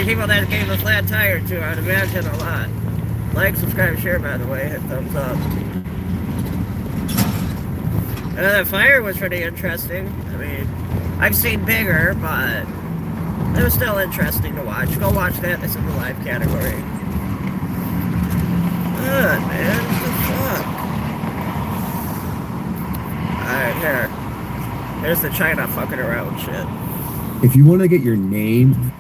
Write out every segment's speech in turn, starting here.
people that gave a flat tire to, I'd imagine a lot. Like, subscribe, share, by the way. Hit thumbs up. That fire was pretty interesting. I mean, I've seen bigger, but it was still interesting to watch. Go watch that. It's in the live category. Good, man. What the fuck? Alright, here. Here's the China fucking around shit. If you want to get your name...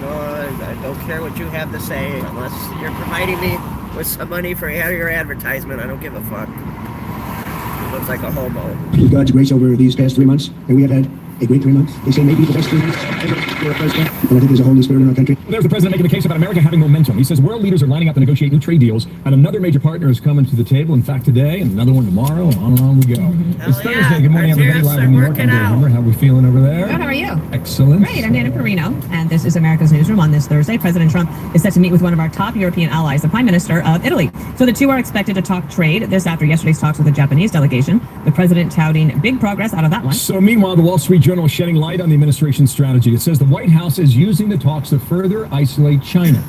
No, I don't care what you have to say unless you're providing me with some money for your advertisement. I don't give a fuck. It looks like a homo. With God's grace over these past 3 months, and we have had a great 3 months. They say maybe the best 3 months ever for a president. And I think there's a Holy Spirit in our country. There's the president making the case about America having momentum. He says world leaders are lining up to negotiate new trade deals, and another major partner is coming to the table. In fact, today, and another one tomorrow, and on we go. It's Thursday. Good morning, everybody. Live in New York. I'm Dave Hummer. How are we feeling over there? Good. How are you? Excellent. Great. I'm Dana Perino, and this is America's Newsroom. On this Thursday, President Trump is set to meet with one of our top European allies, the Prime Minister of Italy. So the two are expected to talk trade. This after yesterday's talks with the Japanese delegation. The president touting big progress out of that one. So meanwhile, the Wall Street Journal is shedding light on the administration's strategy. It says the White House is using the talks to further isolate China,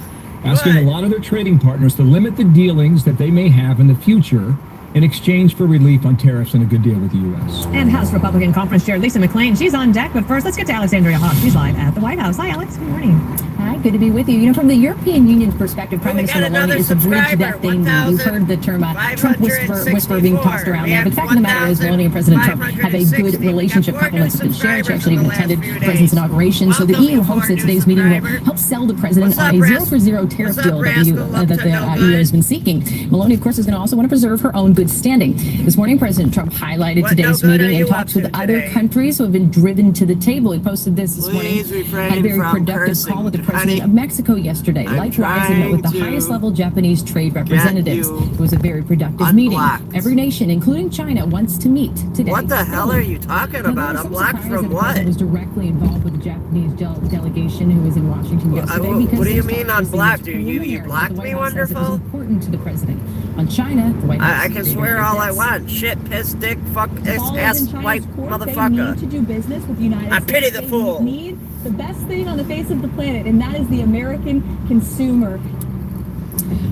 asking a lot of their trading partners to limit the dealings that they may have in the future in exchange for relief on tariffs and a good deal with the U.S. And House Republican Conference Chair Lisa McClain, she's on deck. But first, let's get to Alexandria Hawk. She's live at the White House. Hi, Alex. Good morning. Hi, good to be with you. You know, from the European Union's perspective, Prime Minister Meloni is a bridge to that thing. We've heard the term Trump whisper being tossed around there. But the fact of the matter is, Meloni and President Trump have a good relationship. Compliments have been shared. She actually even attended the president's inauguration. So the EU hopes that today's meeting will help sell the president a 0-for-0 tariff deal that the EU has been seeking. Meloni, of course, is going to also want to preserve her own good standing. This morning, President Trump highlighted today's meeting and talks with other countries who have been driven to the table. He posted this morning. Had a very productive call with the president of Mexico yesterday. Likewise, he met with the highest level Japanese trade representatives. It was a very productive meeting. Every nation, including China, wants to meet today. What the hell are you talking about? Unblocked from what? Was directly involved with the Japanese delegation who was in Washington yesterday. What do you mean unblocked? You blocked me, wonderful? It was important to the president. On China, the White House I can swear all I want. Shit, piss, dick, fuck, ass, white motherfucker. They need to do business with the United States. I pity the fool. They need the best thing on the face of the planet, and that is the American consumer.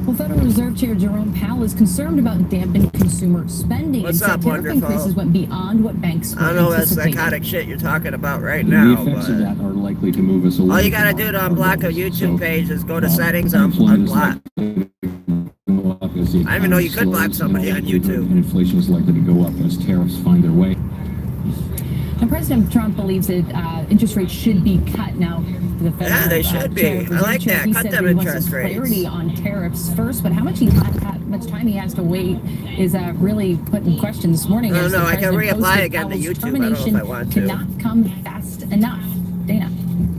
Well, Federal Reserve Chair Jerome Powell is concerned about dampened consumer spending. What's up, tariff increases went beyond what banks were I know that's anticipating. psychotic shit you're talking about right now. The effects of that are likely to move us away. All you gotta do to unblock a YouTube page is go to settings, unblock. I didn't even know you could block somebody on YouTube. And inflation is likely to go up as tariffs find their way. And President Trump believes that interest rates should be cut now. The Federal, They should be. I like that. Cut them interest rates. Clarity on tariffs first, but how much time he has to wait is really put in question this morning. No, I can reapply again to YouTube. I don't know if I want to. Cannot come fast enough. Dana.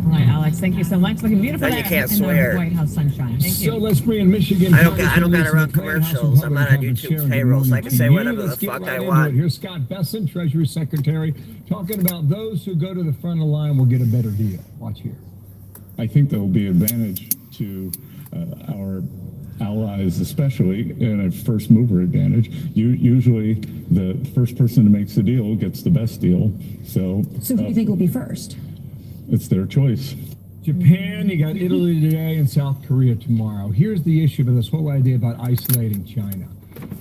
All right, Alex, thank you so much. Looking beautiful Then you can't in swear. the White House sunshine. Thank you. So let's bring in Michigan. I don't gotta run commercials. I'm not on YouTube's payroll, so I can say whatever the fuck I want. Here's Scott Bessent, Treasury Secretary, talking about those who go to the front of the line will get a better deal. Watch here. I think there will be advantage to our allies, especially in a first mover advantage. Usually the first person who makes the deal gets the best deal. So who do you think will be first? It's their choice. Japan, you got Italy today and South Korea tomorrow. Here's the issue with this whole idea about isolating China.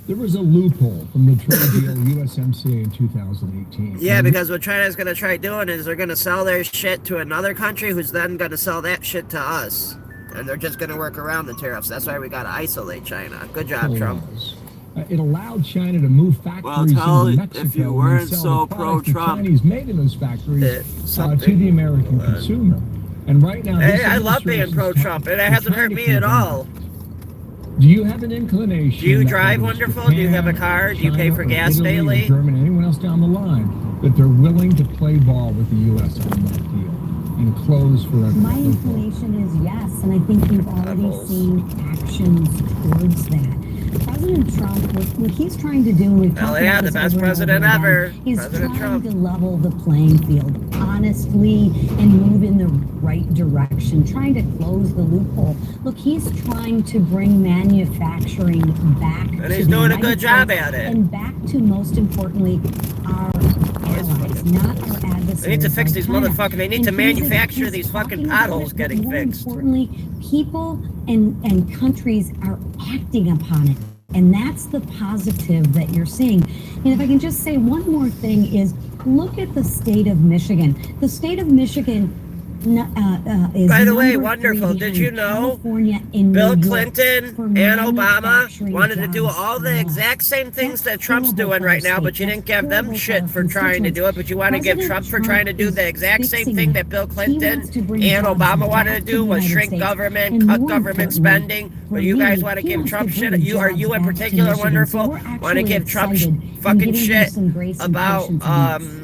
There was a loophole from the trade deal USMCA in 2018. Yeah, because what China's going to try doing is they're going to sell their shit to another country who's then going to sell that shit to us. And they're just going to work around the tariffs. That's why we got to isolate China. Good job, Trump. It allowed China to move factories into Mexico if you weren't and sell so the products the pro-Trump. Chinese made in those factories to the American consumer. And right now, Hey, I love being pro-Trump, and it hasn't hurt me at all. Do you have an inclination? Do you drive wonderful? Do you have a car? Do you pay for gas Italy, daily? Or Germany, anyone else down the line, that they're willing to play ball with the U.S. on that deal and close forever? My inclination is yes, and I think we've already seen actions towards that. President Trump, what he's trying to do, we've talked about the this best over and president over ever. again, he's President trying Trump. to level the playing field honestly and move in the right direction, trying to close the loophole. Look, he's trying to bring manufacturing back And to he's the doing a United good job States at it. and back to, most importantly, our guys allies, fucking not our adversaries. They need to fix like these China. motherfucking. They need And to he's manufacture these fucking talking about potholes it, but getting more fixed. Importantly, people and countries are acting upon it. And that's the positive that you're seeing. And if I can just say one more thing is, look at the state of Michigan. The state of Michigan is By the way, number wonderful. 3 Did you behind know California and Bill New York Clinton for and Obama manufacturing wanted to do jobs all the lost. exact same things that That's Trump's horrible doing for right our now, but state. you didn't That's give them horrible shit our for trying to do it, but you want to give President Trump for trying to do Trump the exact is same fixing thing it. that Bill He Clinton wants to bring and jobs Obama back wanted to to do the was United shrink States. government, And cut more government importantly, spending, for but you me, guys want to he give wants Trump to shit, bring you in jobs back to particular, Michigan. wonderful, So we're want to actually give Trump excited and fucking giving him shit some grace and about, patience on this.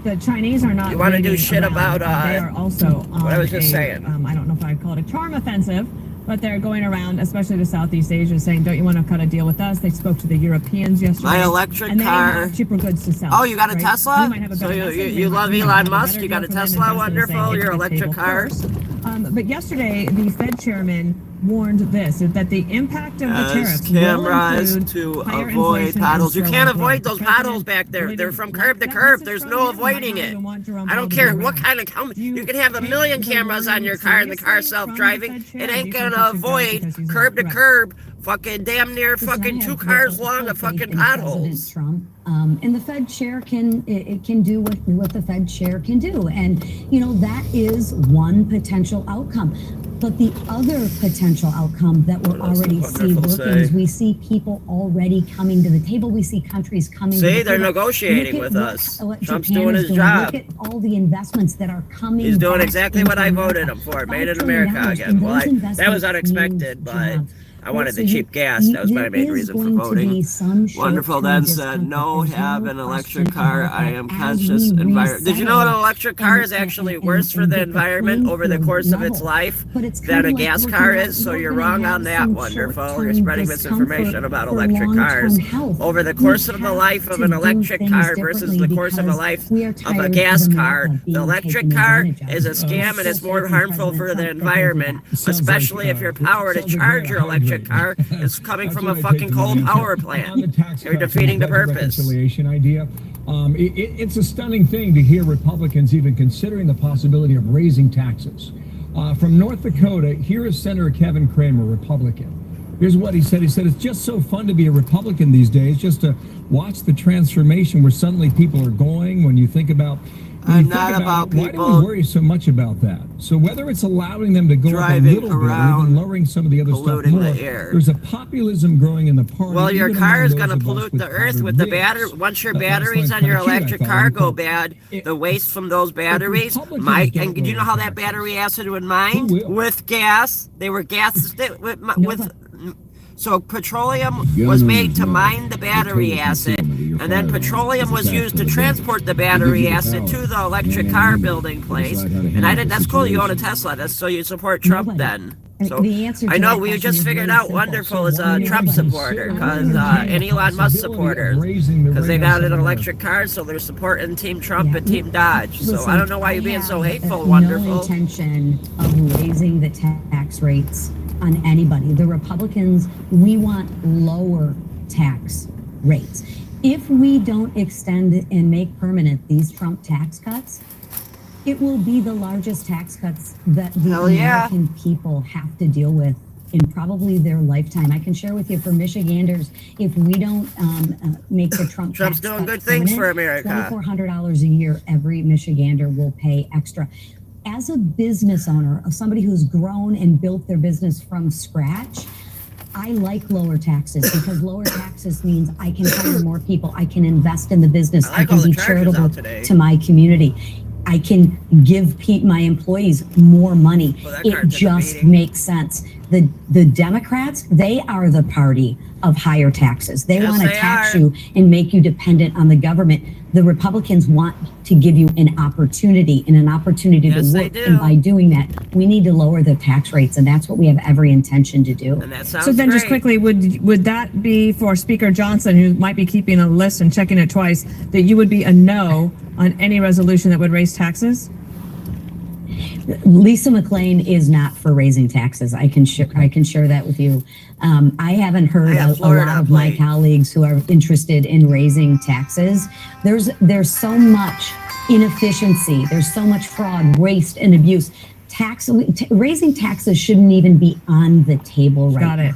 The Chinese are not. You wanna do leaving shit around. about, They are also on what I was just saying. I don't know if I'd call it a charm offensive, but they're going around, especially to Southeast Asia, saying, "Don't you want to cut a deal with us?" They spoke to the Europeans yesterday. My electric and they car. have cheaper goods to sell. Oh, you got a right? Tesla? We might have a So better you message. you They love might Elon have a Musk? better You got a deal for them. Tesla? Investors are saying, Wonderful. "Get Your to the electric table car? first." But yesterday, the Fed chairman warned this, that the impact of the tariffs cameras will include to higher avoid inflation potholes. and You can't slower avoid growth. those The potholes president back there. really They're didn't from want curb to that curb. message There's from no him. Might avoiding not it. even want Jerome I don't Powell to care be what around. kind of you can have a million cameras on your car and the car self-driving. It ain't gonna avoid curb to curb, fucking damn near fucking 2 cars long of fucking potholes. Trump. And the Fed chair can do what the Fed chair can do, and that is one potential outcome. But the other potential outcome that we're already see working is we see people already coming to the table. We see countries coming. See, to the they're table. negotiating Look at with what us. Japan Trump's doing is his job. Look at all the investments that are coming. He's doing back exactly what I into voted America. him for. Made $5 in trillion, America and again. Well, those that was investments unexpected, mean but jobs. I wanted So the cheap gas. That was my main reason for voting. Wonderful then said, no, have an electric car. I am conscious environment. Did you know an electric car is actually worse for the environment over the course of its life than a gas car is? So you're wrong on that, wonderful. You're spreading misinformation about electric cars. Over the course of the life of an electric car versus the course of a life of a gas car, the electric car is a scam and it's more harmful for the environment, especially if your power to charge your electric car is coming from a fucking coal power plant. You're defeating the purpose. Reconciliation idea. It's a stunning thing to hear Republicans even considering the possibility of raising taxes. From North Dakota, here is Senator Kevin Cramer, Republican. Here's what he said. He said, it's just so fun to be a Republican these days, just to watch the transformation where suddenly people are going. When you think about I'm not about why do people we worry so much about that? So whether it's allowing them to go up a driving little bit or around, even lowering some of the other stuff polluting more, the air. there's a populism growing in the party. Well, your even car among is those going to of us pollute the earth powdered with the wigs. battery. Once your Last batteries night, on your kind of cute, I electric thought. car go Because bad, it- the waste from those batteries Republicans might. don't And do you know how that taxes. battery acid would mine? Who will? With gas. They were gas with. So petroleum Gun was made to owners know mine the the battery total acid, concealment of your and then firearm petroleum is was attached used to to the transport the gun. It battery gives you the acid power. to the electric Yeah, car yeah, building yeah. place. Decide how to And handle the that's cool. You own a situation. Tesla. That's so you support Trump Nobody. then. And So the answer to I know that we question just is figured really out simple. wonderful is So a why Trump not supporter consider because entertaining and the Elon Musk possibility of supporters raising the because they rate got on an some of electric car, so they're supporting Team Trump Yeah. and Team Dodge. So Listen, I don't know why you're being have, so hateful, no wonderful. intention of raising the tax rates on anybody. The Republicans, we want lower tax rates. If we don't extend and make permanent these Trump tax cuts, it will be the largest tax cuts that the Hell yeah. American people have to deal with in probably their lifetime. I can share with you for Michiganders, if we don't make the Trump Trump's tax doing cuts good things permanent, for America. $2,400 a year, every Michigander will pay extra. As a business owner, of somebody who's grown and built their business from scratch, I like lower taxes because lower taxes means I can hire more people. I can invest in the business. I like can all the be charges charitable out today. to my community. I can give my employees more money. Well, that It card's in the just meeting. makes sense. The Democrats, they are the party of higher taxes. They Yes, want to they tax are. you and make you dependent on the government. The Republicans want to give you an opportunity Yes, to they work. do. And by doing that, we need to lower the tax rates. And that's what we have every intention to do. And that sounds So then, just great. quickly, would that be for Speaker Johnson, who might be keeping a list and checking it twice, that you would be a no on any resolution that would raise taxes? Lisa McLean is not for raising taxes. I can share that with you. I haven't heard a lot of my colleagues who are interested in raising taxes. There's so much inefficiency. There's so much fraud, waste, and abuse. Raising taxes shouldn't even be on the table right now. Got it.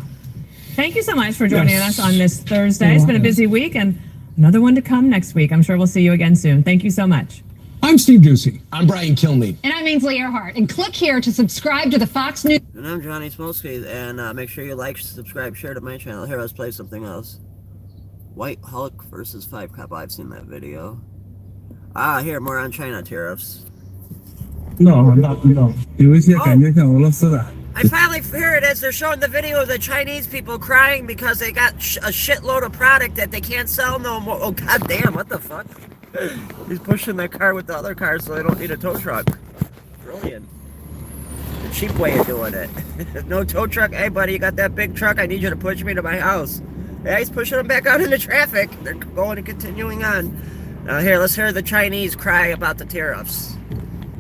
Thank you so much for joining us on this Thursday. It's been a busy week and another one to come next week. I'm sure we'll see you again soon. Thank you so much. I'm Steve Doocy. I'm Brian Kilmeade. And I'm Ainsley Earhart. And click here to subscribe to the Fox News. And I'm Johnny Smolsky, and make sure you like, subscribe, share to my channel. Here, let's play something else. White Hulk versus 5 Cop. I've seen that video. Here, more on China tariffs. No. 有一些感觉像俄罗斯的。 I finally heard as they're showing the video of the Chinese people crying because they got a shitload of product that they can't sell no more. Oh, goddamn, what the fuck? He's pushing that car with the other cars so they don't need a tow truck. Brilliant. The cheap way of doing it. No tow truck. Hey, buddy, you got that big truck? I need you to push me to my house. Yeah, he's pushing them back out into traffic. They're going and continuing on. Now, here, let's hear the Chinese cry about the tariffs.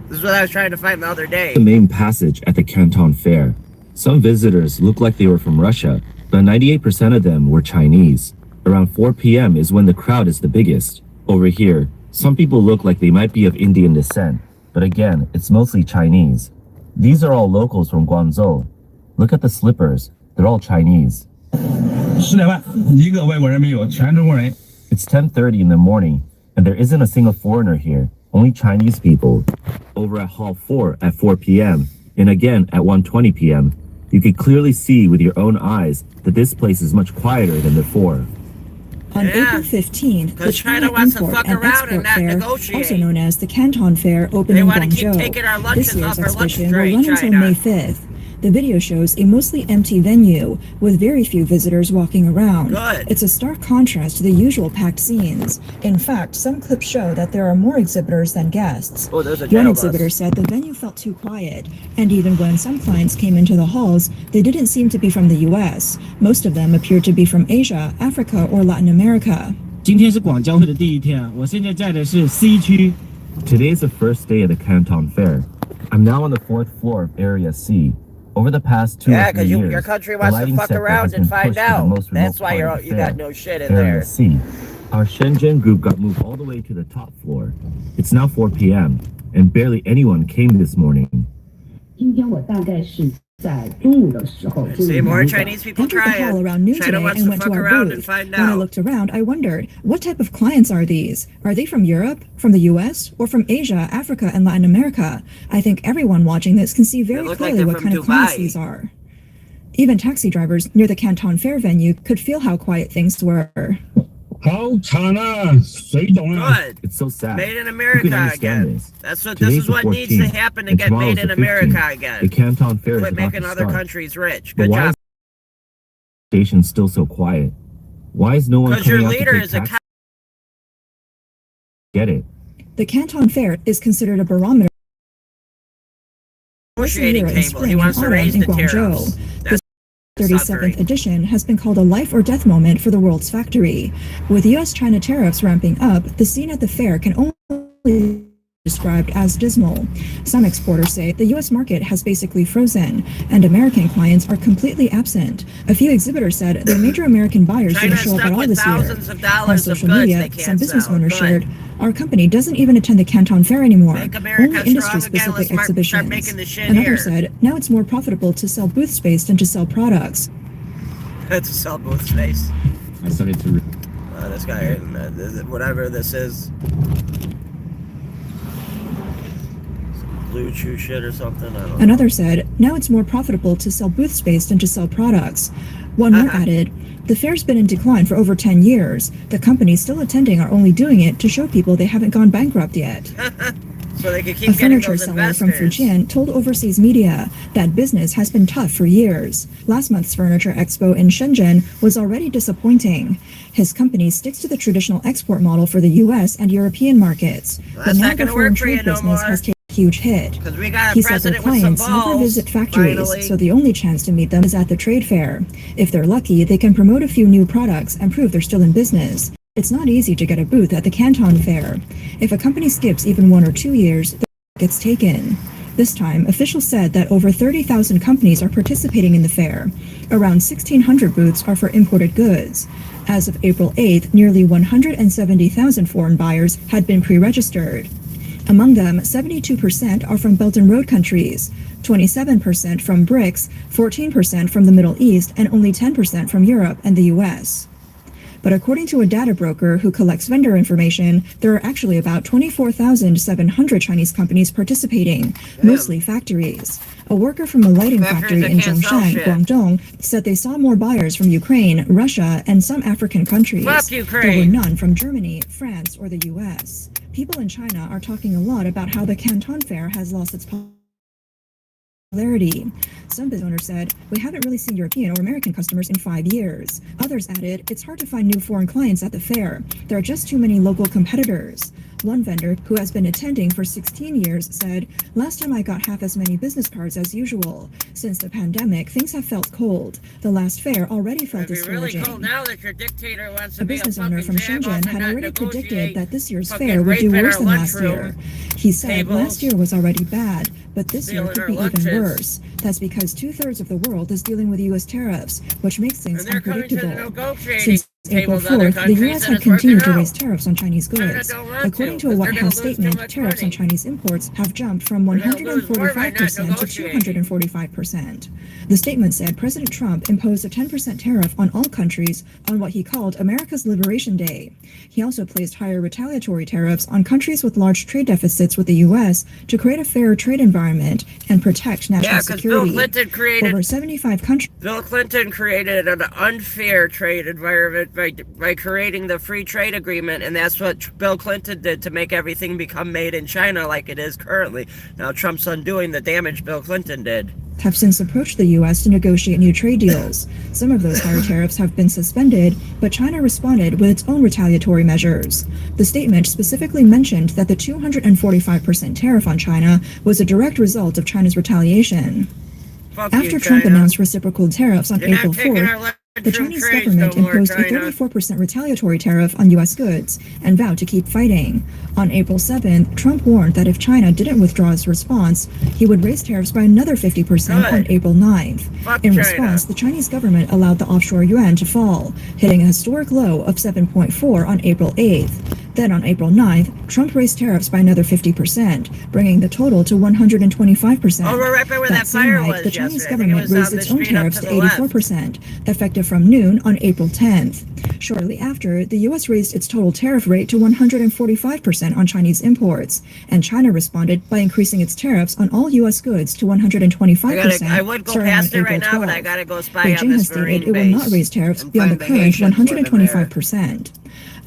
This is what I was trying to find the other day. The main passage at the Canton Fair. Some visitors looked like they were from Russia, but 98% of them were Chinese. Around 4 p.m. is when the crowd is the biggest. Over here, some people look like they might be of Indian descent, but again, it's mostly Chinese. These are all locals from Guangzhou. Look at the slippers. They're all Chinese. It's 10:30 in the morning, and there isn't a single foreigner here. Only Chinese people. Over at Hall 4 at 4 p.m. and again at 1:20 p.m. You can clearly see with your own eyes that this place is much quieter than before. On April 15th, the China Import and Export Fair, also known as the Canton Fair, opened in Guangzhou. This year's exhibition will run until May 5th. The video shows a mostly empty venue with very few visitors walking around. Good. It's a stark contrast to the usual packed scenes. In fact, some clips show that there are more exhibitors than guests. Oh, there's a One exhibitor said the venue felt too quiet, and even when some clients came into the halls, they didn't seem to be from the U.S. Most of them appeared to be from Asia, Africa, or Latin America. 今天是广交会的第一天，我现在在的是 C 区。 Today is the first day of the Canton Fair. I'm now on the 4th floor of Area C. Over the past 2 or 3 years, your country wants to fuck around and find out. That's why you got no shit in there. C. Our Shenzhen group got moved all the way to the top floor. It's now 4 p.m. and barely anyone came this morning. 今天我大概是在中午的时候 See more Chinese people Entered the hall around noon today and went to our booth. When I looked around, I wondered, what type of clients are these? Are they from Europe, from the U.S., or from Asia, Africa, and Latin America? I think everyone watching this can see very clearly what kind of clients these are. Even taxi drivers near the Canton Fair venue could feel how quiet things were. Good. It's so sad. Made in America again. This is what needs to happen to get made in America again. The Canton Fair Quit is about making to other start. countries rich. But Good why job. is the station still so quiet? Why is no one Because your coming out to leader take is a taxi? Get it. The Canton Fair is considered a barometer. negotiating This year in table. spring He wants and to raise autumn the in tariffs. Guangzhou. That's The 37th edition has been called a life or death moment for the world's factory. With U.S.-China tariffs ramping up, the scene at the fair can only be described as dismal. Some exporters say the U.S. market has basically frozen, and American clients are completely absent. A few exhibitors said the major American buyers didn't show up at all this year. On social media, some business owners shared, "Our company doesn't even attend the Canton Fair anymore, only industry-specific exhibitions." Another said, "Now it's more profitable to sell booth space than to sell products." That's a sell booth space. I started to. This guy, whatever this is, blue chew shit or something. I don't know. Another said, "Now it's more profitable to sell booth space than to sell products." One more added, "The fair's been in decline for over 10 years. The companies still attending are only doing it to show people they haven't gone bankrupt yet." So they can keep A getting furniture those seller from investors. Fujian told overseas media that business has been tough for years. Last month's furniture expo in Shenzhen was already disappointing. His company sticks to the traditional export model for the U.S. and European markets, Well, but that's now not the gonna foreign work for trade you no business more. has taken a huge hit. Because we got a He said their president with some clients never balls, visit factories, finally. so the only chance to meet them is at the trade fair. If they're lucky, they can promote a few new products and prove they're still in business. It's not easy to get a booth at the Canton Fair. If a company skips even 1 or 2 years, the gets taken. This time, officials said that over 30,000 companies are participating in the fair. Around 1,600 booths are for imported goods. As of April 8th, nearly 170,000 foreign buyers had been pre-registered. Among them, 72% are from Belt and Road countries, 27% from BRICS, 14% from the Middle East, and only 10% from Europe and the US. But according to a data broker who collects vendor information, there are actually about 24,700 Chinese companies participating, mostly factories. A worker from a lighting factory in Zhongshan, Guangdong, said they saw more buyers from Ukraine, Russia, and some African countries. There were none from Germany, France, or the US. People in China are talking a lot about how the Canton Fair has lost its popularity. Some business owners said, "We haven't really seen European or American customers in 5 years." Others added, "It's hard to find new foreign clients at the fair. There are just too many local competitors." One vendor, who has been attending for 16 years, said, "Last time I got half as many business cards as usual. Since the pandemic, things have felt cold. The last fair already felt discouraging." A business owner from Shenzhen had already predicted that this year's fair would do worse than last year. He said last year was already bad, but this year could be even worse. That's because 2/3 of the world is dealing with U.S. tariffs, which makes things unpredictable. Since April 4th, the U.S. had continued to raise tariffs on Chinese goods. According to a White House statement, tariffs on Chinese imports have jumped from 145% to 245%. The statement said President Trump imposed a 10% tariff on all countries on what he called America's Liberation Day. He also placed higher retaliatory tariffs on countries with large trade deficits with the U.S. to create a fairer trade environment and protect national security. Over 75 countries. Bill Clinton created an unfair trade environment by creating the free trade agreement, and that's what Bill Clinton did to make everything become made in China like it is currently. Now Trump's undoing the damage Bill Clinton did. Have since approached the U.S. to negotiate new trade deals. Some of those higher tariffs have been suspended, but China responded with its own retaliatory measures. The statement specifically mentioned that the 245% tariff on China was a direct result of China's retaliation. After Trump announced reciprocal tariffs on April 4th, the Chinese government imposed a 34% retaliatory tariff on U.S. goods and vowed to keep fighting. On April 7th, Trump warned that if China didn't withdraw its response, he would raise tariffs by another 50% on April 9th. In response, the Chinese government allowed the offshore yuan to fall, hitting a historic low of 7.4 on April 8th. Then on April 9th, Trump raised tariffs by another 50%, bringing the total to 125%. Oh, we're right by where that that fire same night, was the Chinese yesterday. government raised its own tariffs to 84%, effective from noon on April 10th. Shortly after, the U.S. raised its total tariff rate to 145% on Chinese imports, and China responded by increasing its tariffs on all U.S. goods to 125%. I would go past it right now, but I gotta go spy on Beijing this has stated Marine it will base. not raise tariffs and beyond the find the current Haitians living there. 125%.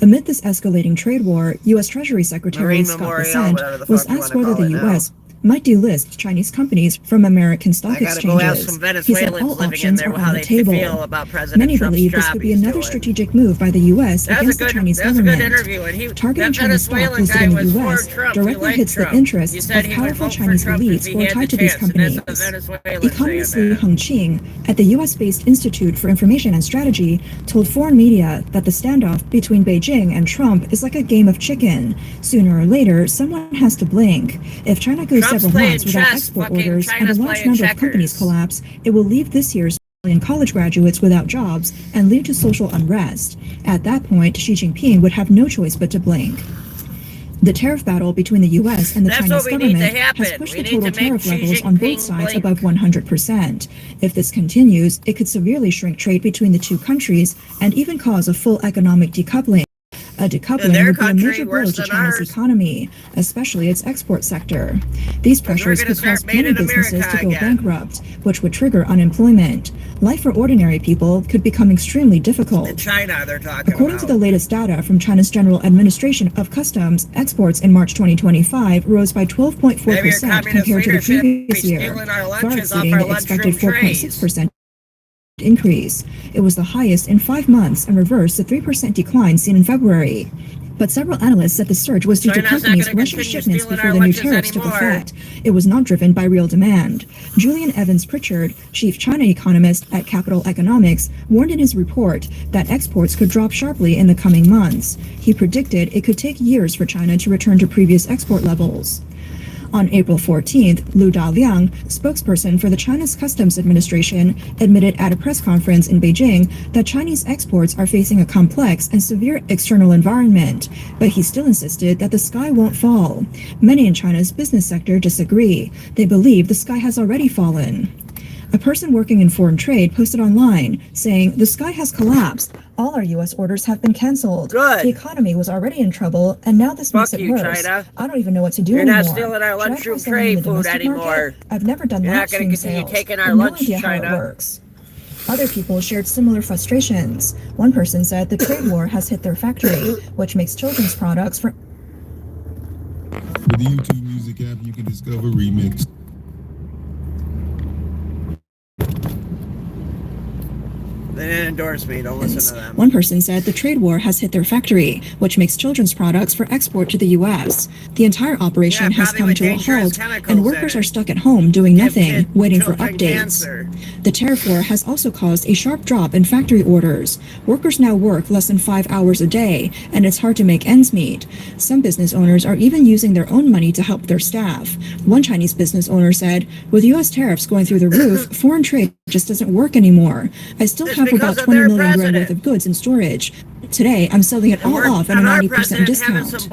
Amid this escalating trade war, U.S. Treasury Secretary Marine Scott Memorial, whatever the Bessent was fuck you asked wanna whether call the it now. U.S. might delist Chinese companies from American stock I gotta exchanges. go ask some He said Venezuelans all living in options there are how on the they table. feel about President Many Trump's believe this job could be he's another doing. strategic move by the U.S. That was against a the good, Chinese that was a good government. interview, and Targeting that Chinese stock Venezuelan listed guy in the was for U.S. Trump. He directly liked hits the Trump. interests He of said he would powerful vote for Chinese Trump if elites he who are had the tied to these chance, and that's companies. what the Venezuelans Economist saying, Li man. Hongqing at the U.S.-based Institute for Information and Strategy told foreign media that the standoff between Beijing and Trump is like a game of chicken. Sooner or later, someone has to blink. If China goes Trump's several playing months without chess, export fucking orders and a China's large playing number of checkers. companies collapse, it will leave this year's million college graduates without jobs and lead to social unrest. At that point, Xi Jinping would have no choice but to blink. The tariff battle between the U.S. and the That's Chinese what we need to government has happen. pushed We the need total to make tariff Xi levels on both Jinping sides blink. above 100%. If this continues, it could severely shrink trade between the two countries and even cause a full economic decoupling. A decoupling their would be a country major blow worse to than China's ours. economy, especially its export sector. These pressures gonna could cause start Made many in businesses America to go again. bankrupt, which would trigger unemployment. Life for ordinary people could become extremely difficult. In China, they're talking According about. to the latest data from China's General Administration of Customs, exports in March 2025 rose by 12.4% compared to the previous year, far exceeding the expected 4.6% increase. It was the highest in 5 months and reversed the 3% decline seen in February. But several analysts said the surge was due to China's not companies gonna rushing continue shipments stealing before our the new lunches tariffs took anymore. effect. It was not driven by real demand. Julian Evans Pritchard, chief China economist at Capital Economics, warned in his report that exports could drop sharply in the coming months. He predicted it could take years for China to return to previous export levels. On April 14th, Lu Daliang, spokesperson for the China's Customs Administration, admitted at a press conference in Beijing that Chinese exports are facing a complex and severe external environment, but he still insisted that the sky won't fall. Many in China's business sector disagree. They believe the sky has already fallen. A person working in foreign trade posted online saying, "The sky has collapsed. All our U.S. orders have been canceled. Good. The economy was already in trouble, and now this makes it you, worse. China. I don't even know what to do You're anymore. not stealing our Should I lunchroom try selling in the tray food domestic anymore. market? I've never done You're not live gonna stream continue sales. taking our I have no lunch, idea how China. it works." Other people shared similar frustrations. One person said the trade war has hit their factory, which makes children's products for With the YouTube Music app, you can discover remix. They didn't endorse me. Don't listen to them. One person said the trade war has hit their factory, which makes children's products for export to the U.S. The entire operation has come to a halt, and workers are stuck at home doing nothing, waiting for updates. The tariff war has also caused a sharp drop in factory orders. Workers now work less than 5 hours a day, and it's hard to make ends meet. Some business owners are even using their own money to help their staff. One Chinese business owner said, "With U.S. tariffs going through the roof, foreign trade just doesn't work anymore. I still have about 20 million yuan worth of goods in storage. Today, I'm selling it all off at a 90% discount."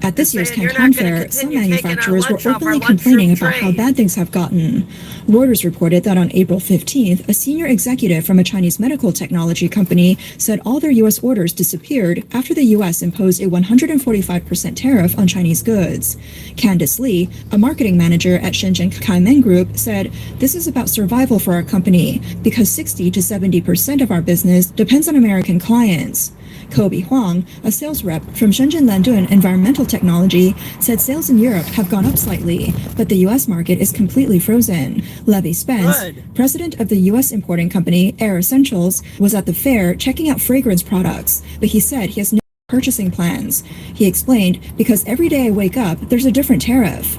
At this year's Canton Fair, some manufacturers were openly complaining about how bad things have gotten. Reuters reported that on April 15th, a senior executive from a Chinese medical technology company said all their U.S. orders disappeared after the U.S. imposed a 145% tariff on Chinese goods. Candice Lee, a marketing manager at Shenzhen Kaimen Group, said, "This is about survival for our company because 60 to 70% of our business depends on American clients." Kobe Huang, a sales rep from Shenzhen Landun Environmental Technology, said sales in Europe have gone up slightly, but the U.S. market is completely frozen. Levi Spence, president of the U.S. importing company Air Essentials, was at the fair checking out fragrance products, but he said he has no purchasing plans. He explained, "Because every day I wake up, there's a different tariff."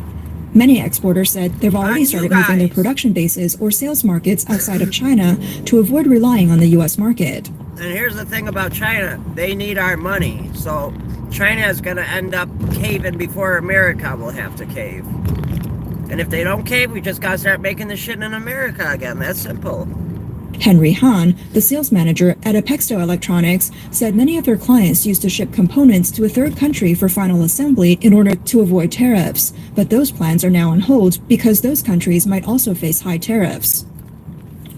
Many exporters said they've already started moving their production bases or sales markets outside of China to avoid relying on the U.S. market. And here's the thing about China. They need our money. So China is going to end up caving before America will have to cave. And if they don't cave, we just got to start making the shit in America again. That's simple. Henry Han, the sales manager at Apexto Electronics, said many of their clients used to ship components to a third country for final assembly in order to avoid tariffs. But those plans are now on hold because those countries might also face high tariffs.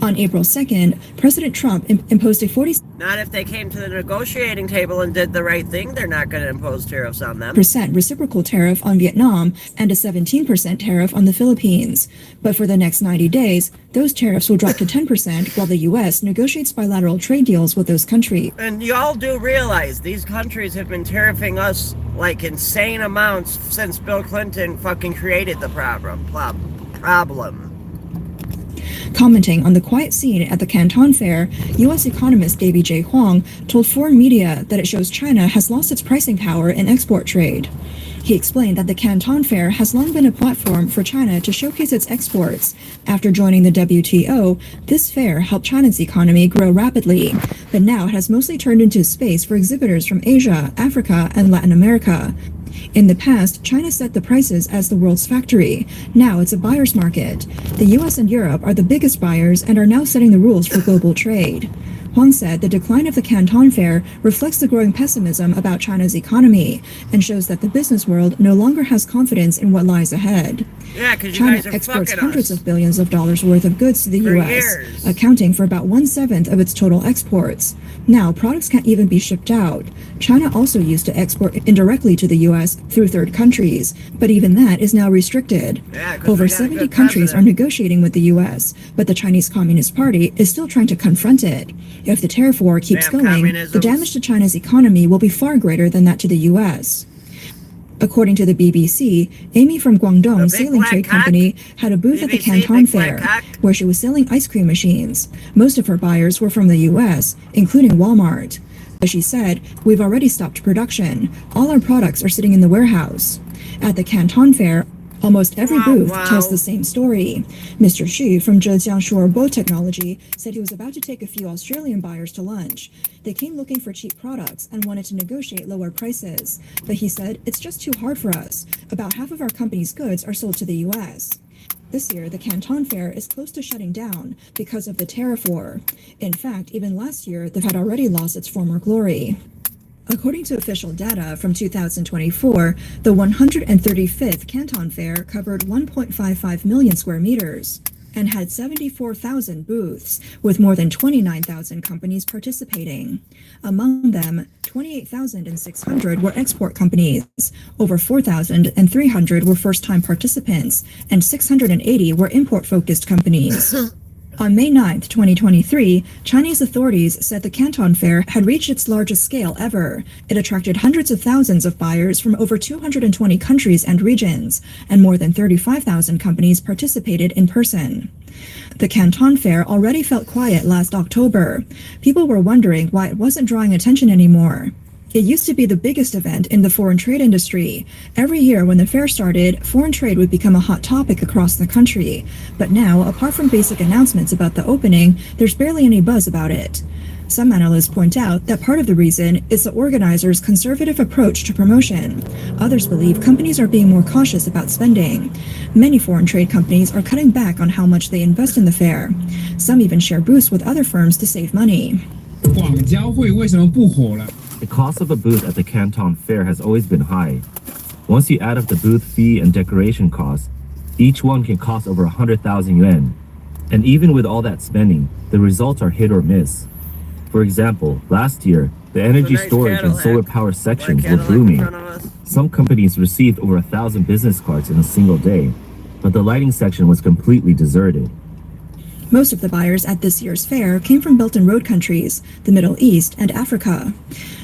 On April 2nd, President Trump imposed a 40% Not if they came to the negotiating table and did the right thing. They're not going to impose tariffs on them. reciprocal tariff on Vietnam and a 17% tariff on the Philippines. But for the next 90 days, those tariffs will drop to 10% while the U.S. negotiates bilateral trade deals with those countries. And y'all do realize these countries have been tariffing us like insane amounts since Bill Clinton fucking created the problem. Commenting on the quiet scene at the Canton Fair, U.S. economist Davy J. Huang told foreign media that it shows China has lost its pricing power in export trade. He explained that the Canton Fair has long been a platform for China to showcase its exports. After joining the WTO, this fair helped China's economy grow rapidly, but now it has mostly turned into a space for exhibitors from Asia, Africa, and Latin America. In the past, China set the prices as the world's factory. Now it's a buyer's market. The US and Europe are the biggest buyers and are now setting the rules for global trade. Huang said the decline of the Canton Fair reflects the growing pessimism about China's economy and shows that the business world no longer has confidence in what lies ahead. Yeah, because China exports hundreds of billions of dollars worth of goods to the U.S., accounting for about 1/7 of its total exports. Now, products can't even be shipped out. China also used to export indirectly to the U.S. through third countries, but even that is now restricted. Over 70 countries are negotiating with the U.S., but the Chinese Communist Party is still trying to confront it. If the tariff war keeps going, the damage to China's economy will be far greater than that to the U.S. According to the BBC, Amy from Guangdong Sailing Trade Company had a booth at the Canton Fair, where she was selling ice cream machines. Most of her buyers were from the U.S., including Walmart. As she said, "We've already stopped production. All our products are sitting in the warehouse." At the Canton Fair, Almost every booth tells the same story. Mr. Xu from Zhejiang Shuobo Technology said he was about to take a few Australian buyers to lunch. They came looking for cheap products and wanted to negotiate lower prices. But he said, it's just too hard for us. About half of our company's goods are sold to the US. This year, the Canton Fair is close to shutting down because of the tariff war. In fact, even last year, the fair had already lost its former glory. According to official data from 2024, the 135th Canton Fair covered 1.55 million square meters and had 74,000 booths, with more than 29,000 companies participating. Among them, 28,600 were export companies, over 4,300 were first-time participants, and 680 were import-focused companies. On May 9, 2023, Chinese authorities said the Canton Fair had reached its largest scale ever. It attracted hundreds of thousands of buyers from over 220 countries and regions, and more than 35,000 companies participated in person. The Canton Fair already felt quiet last October. People were wondering why it wasn't drawing attention anymore. It used to be the biggest event in the foreign trade industry. Every year when the fair started, foreign trade would become a hot topic across the country. But now, apart from basic announcements about the opening, there's barely any buzz about it. Some analysts point out that part of the reason is the organizers' conservative approach to promotion. Others believe companies are being more cautious about spending. Many foreign trade companies are cutting back on how much they invest in the fair. Some even share booths with other firms to save money. The cost of a booth at the Canton Fair has always been high. Once you add up the booth fee and decoration costs, each one can cost over 100,000 yuan. And even with all that spending, the results are hit or miss. For example, last year, the energy storage and solar power sections were booming. Some companies received over 1,000 business cards in a single day, but the lighting section was completely deserted. Most of the buyers at this year's fair came from Belt and Road countries, the Middle East, and Africa.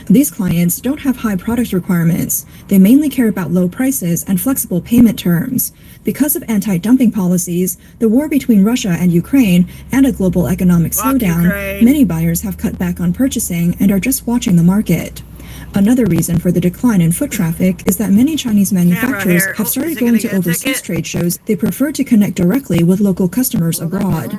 These clients don't have high product requirements. They mainly care about low prices and flexible payment terms. Because of anti-dumping policies, the war between Russia and Ukraine, and a global economic slowdown, many buyers have cut back on purchasing and are just watching the market. Another reason for the decline in foot traffic is that many Chinese manufacturers have started going to overseas trade shows. They prefer to connect directly with local customers abroad.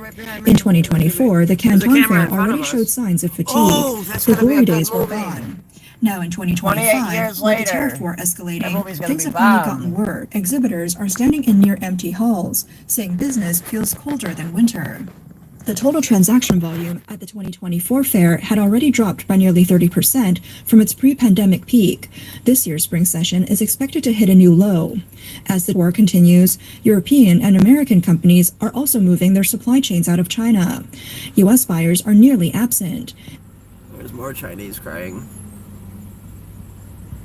In 2024, the Canton Fair already showed signs of fatigue. The glory days were gone. Now in 2025, with the tariff war escalating, things have only gotten worse. Exhibitors are standing in near empty halls, saying business feels colder than winter. The total transaction volume at the 2024 fair had already dropped by nearly 30% from its pre-pandemic peak. This year's spring session is expected to hit a new low. As the war continues, European and American companies are also moving their supply chains out of China. U.S. buyers are nearly absent. There's more Chinese crying.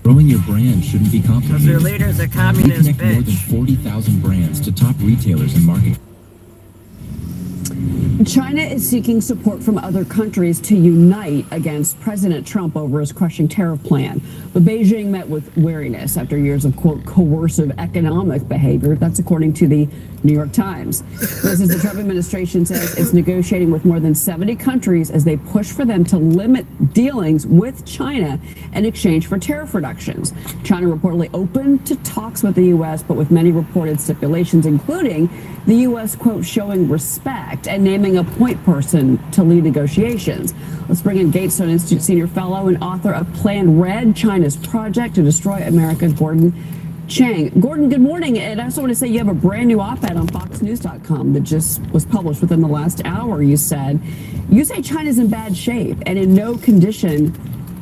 Growing your brand shouldn't be complicated. Because their leader's a communist We connect more than 40,000 brands to top retailers and market. China is seeking support from other countries to unite against President Trump over his crushing tariff plan. But Beijing met with wariness after years of, quote, coercive economic behavior. That's according to the New York Times. This is the Trump administration says it's negotiating with more than 70 countries as they push for them to limit dealings with China in exchange for tariff reductions. China reportedly open to talks with the U.S., but with many reported stipulations, including the U.S., quote, showing respect and naming a point person to lead negotiations. Let's bring in Gatestone Institute senior fellow and author of Plan Red, China's Project to Destroy America, Gordon Chang. Gordon, good morning. And I also want to say you have a brand new op-ed on FoxNews.com that just was published within the last hour. You say China's in bad shape and in no condition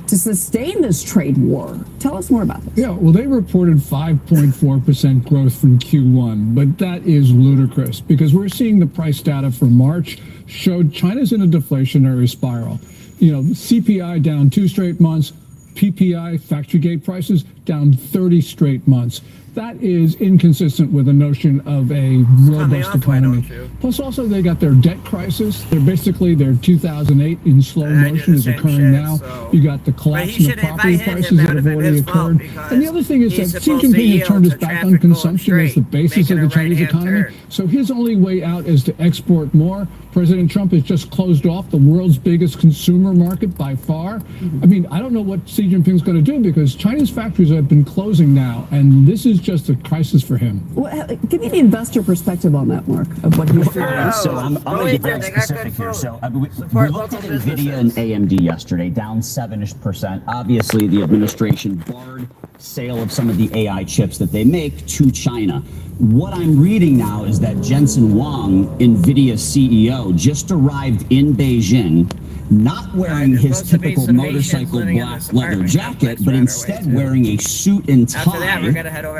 to sustain this trade war. Tell us more about this. Yeah, well, they reported 5.4% growth from Q1, but that is ludicrous because we're seeing the price data for March showed China's in a deflationary spiral. You know, CPI down 2 straight months, PPI, factory gate prices, down 30 straight months. That is inconsistent with the notion of a robust economy. Plus, also, they got their debt crisis. Their 2008 in slow motion is occurring now. You got the collapse in the property prices that have already occurred. And the other thing is that Xi Jinping has turned his back on consumption as the basis of the Chinese economy. So his only way out is to export more. President Trump has just closed off the world's biggest consumer market by far. I mean, I don't know what Xi Jinping's going to do because Chinese factories have been closing now, and this is just a crisis for him. Well, give me the investor perspective on that, Mark, of what he's doing. So I'm going to get very specific here. So we looked at NVIDIA and AMD yesterday, down 7-ish%. Obviously, the administration barred sale of some of the AI chips that they make to China. What I'm reading now is that Jensen Huang, NVIDIA CEO, just arrived in Beijing, not wearing his typical motorcycle black leather jacket, but instead wearing a suit and tie.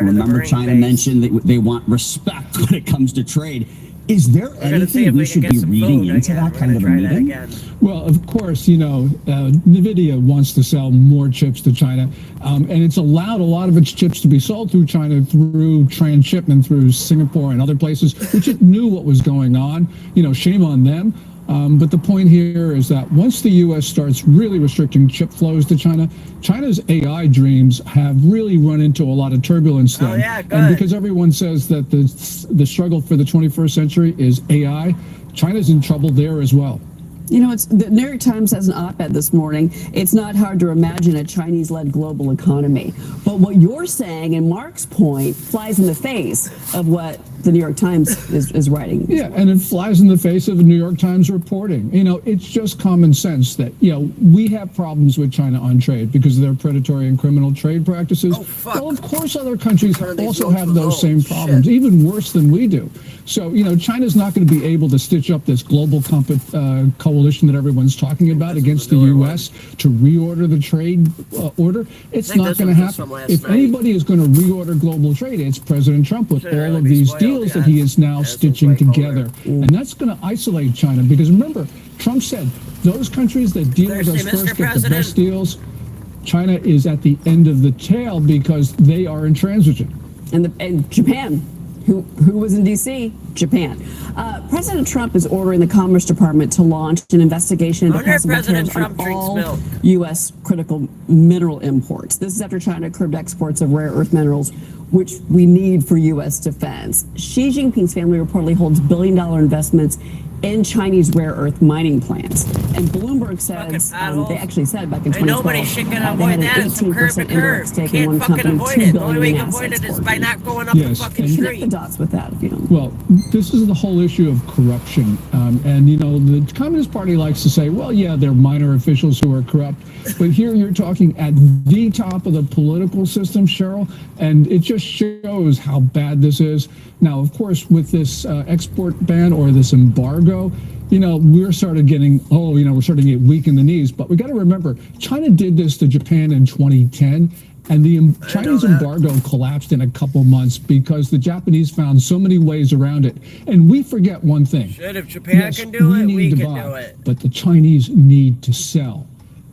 Remember, China mentioned that they want respect when it comes to trade. Is there anything we should be reading into that kind of a meeting? Well, of course, NVIDIA wants to sell more chips to China, and it's allowed a lot of its chips to be sold through China through transshipment through Singapore and other places, which it knew what was going on. Shame on them. But the point here is that once the U.S. starts really restricting chip flows to China, China's AI dreams have really run into a lot of turbulence then. And because everyone says that the struggle for the 21st century is AI, China's in trouble there as well. It's the New York Times has an op-ed this morning. It's not hard to imagine a Chinese-led global economy. But what you're saying, and Mark's point, flies in the face of what the New York Times is writing. Yeah, and it flies in the face of the New York Times reporting. It's just common sense that, we have problems with China on trade because of their predatory and criminal trade practices. Well, of course, other countries also have those same problems, even worse than we do. So, China's not going to be able to stitch up this global coalition that everyone's talking about against the U.S. to reorder the trade order. It's not going to happen. If anybody is going to reorder global trade, it's President Trump with all of these deals that he is now stitching together. And that's going to isolate China because remember, Trump said those countries that deal with us first get the best deals. China is at the end of the tail because they are intransigent. And Japan. Who was in D.C.? Japan. President Trump is ordering the Commerce Department to launch an investigation into possible tariffs on all U.S. critical mineral imports. This is after China curbed exports of rare earth minerals, which we need for U.S. defense. Xi Jinping's family reportedly holds billion-dollar investments in Chinese rare earth mining plants. And Bloomberg says, they actually said back in 2012, they had an 18% indirect stake in one company, $2 billion in assets. By not going up the fucking street. Connect the dots with that, if you don't. Well, this is the whole issue of corruption. And, the Communist Party likes to say, well, yeah, they're minor officials who are corrupt. But here you're talking at the top of the political system, Cheryl, and it just shows how bad this is. Now, of course, with this export ban or this embargo, we're starting to get weak in the knees. But we got to remember, China did this to Japan in 2010. And the Chinese embargo collapsed in a couple months because the Japanese found so many ways around it. And we forget one thing. If Japan can do it, we can do it. But the Chinese need to sell.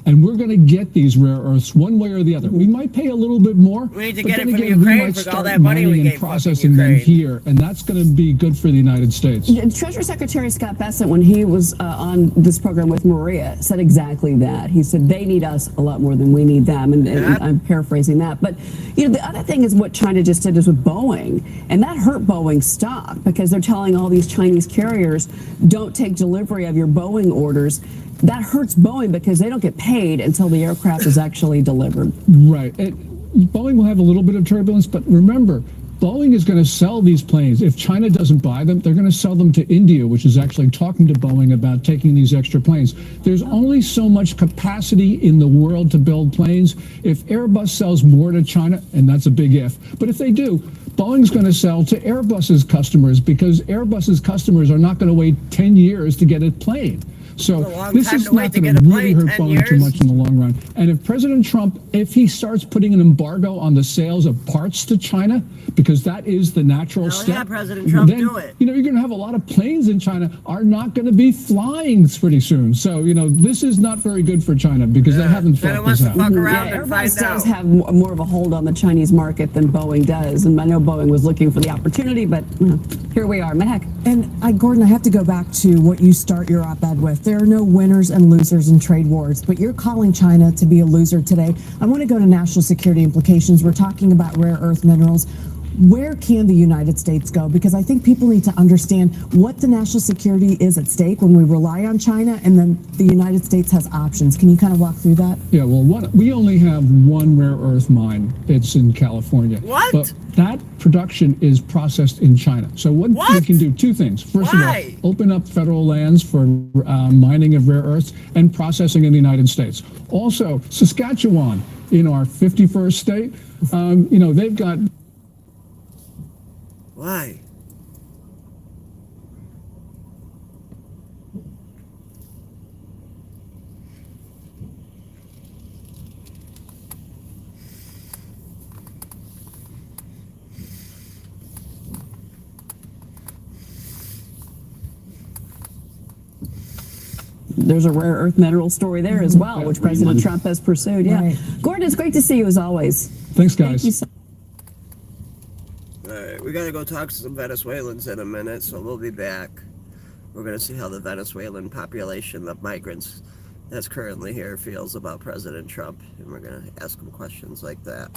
And we're going to get these rare earths one way or the other. We might pay a little bit more. We need to get it from Ukraine for all that money we gave processing them here, and that's going to be good for the United States. Treasury Secretary Scott Bessent, when he was on this program with Maria, said exactly that. He said they need us a lot more than we need them, and I'm paraphrasing that. But the other thing is what China just did is with Boeing, and that hurt Boeing's stock because they're telling all these Chinese carriers, don't take delivery of your Boeing orders. That hurts Boeing because they don't get paid until the aircraft is actually delivered. Right. Boeing will have a little bit of turbulence, but remember, Boeing is going to sell these planes. If China doesn't buy them, they're going to sell them to India, which is actually talking to Boeing about taking these extra planes. There's only so much capacity in the world to build planes. If Airbus sells more to China, and that's a big if, but if they do, Boeing's going to sell to Airbus's customers because Airbus's customers are not going to wait 10 years to get a plane. So this is not going to really hurt Boeing too much in the long run. And if President Trump, if he starts putting an embargo on the sales of parts to China, because that is the natural step, President Trump then, do it. you're going to have a lot of planes in China are not going to be flying pretty soon. So, this is not very good for China because they haven't fought this out. Airbus does have more of a hold on the Chinese market than Boeing does. And I know Boeing was looking for the opportunity, but here we are. Meg. And Gordon, I have to go back to what you start your op-ed with. There are no winners and losers in trade wars, but you're calling China to be a loser today. I want to go to national security implications. We're talking about rare earth minerals. where can the United States go? Because I think people need to understand what the national security is at stake when we rely on China, and then the United States has options. Can you kind of walk through that? Yeah, well, we only have one rare earth mine. It's in California. What? But that production is processed in China. So what we can do, two things. First of all, open up federal lands for mining of rare earths and processing in the United States. Also, Saskatchewan, in our 51st state, they've got... Why? There's a rare earth mineral story there as well, which President Trump has pursued. Yeah. Right. Gordon, it's great to see you as always. Thanks, guys. Thank you so All right, we gotta go talk to some Venezuelans in a minute, so we'll be back. We're gonna see how the Venezuelan population of migrants that's currently here feels about President Trump, and we're gonna ask them questions like that.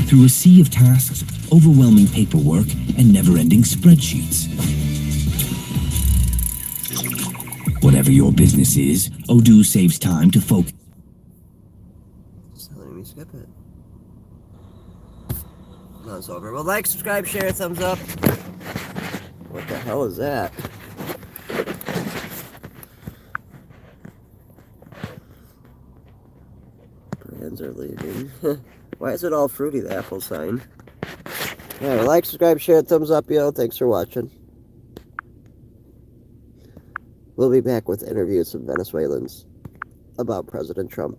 Through a sea of tasks, overwhelming paperwork, and never-ending spreadsheets. Whatever your business is, Odoo saves time to focus. It's telling me skip it. No, it's over. Well, like, subscribe, share, thumbs up. What the hell is that? Brands are leaving. Why is it all fruity, the Apple sign? Alright, like, subscribe, share, thumbs up, yo. Thanks for watching. We'll be back with interviews with Venezuelans about President Trump.